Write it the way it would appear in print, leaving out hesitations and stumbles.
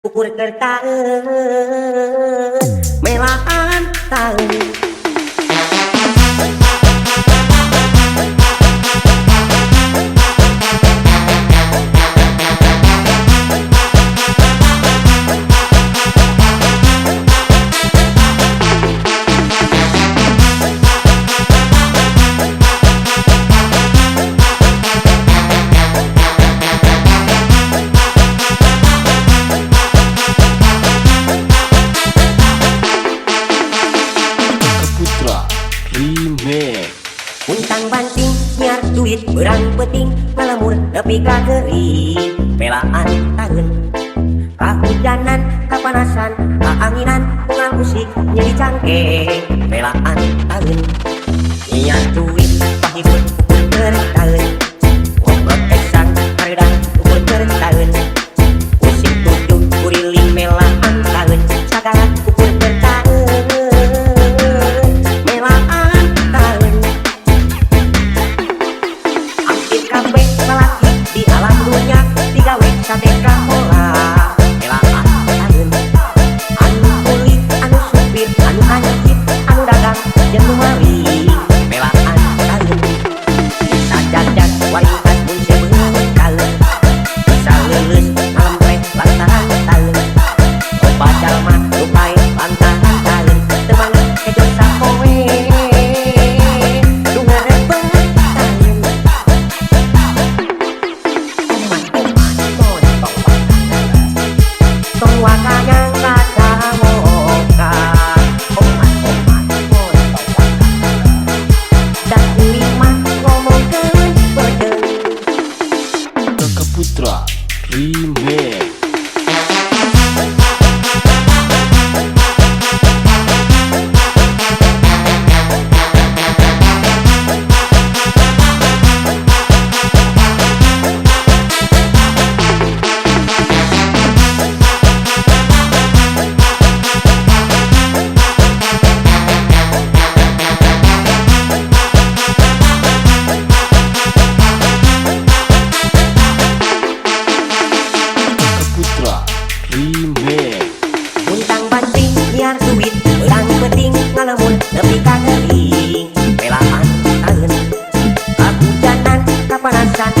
ukur kertaeun melaan taeun. Untang banting nyiar duit berang peting ngalemur nepi ka geuring pelaan taeun. Kahujanan kapanasan kaanginan bunga musik nyeri cangkeng pelaan taeun. Nyiar duit pahibut ukur kertaeun ngobrol kesang hareudang ukur kertaeun. Pusing tujuh kuriling melaan taeun sagala ukur kertaeun melaan taeun. Kabeh lalaki di alam dunia digawe sate kahola melaan taeun. Anu kulit, anu supir, anu anjit, anu dagang jeung nu maling melaan taeun. Bisa jajan warisan mun sebeung taeun. Bisa leuleus malam teh lantaran taeun. Loba jalma nu pae lantaran taeun. Teu maneh kejon sapoe nu ngarebeg taeun. Tong wakanyang kaca woka omat dak kuing mah ngomongkeun beudeuh. Kakak Putra Remix. Untang banting nyiar duit berang peting ngalamun nepi ka geuring pelaan taeun. Kahujanan kapanasan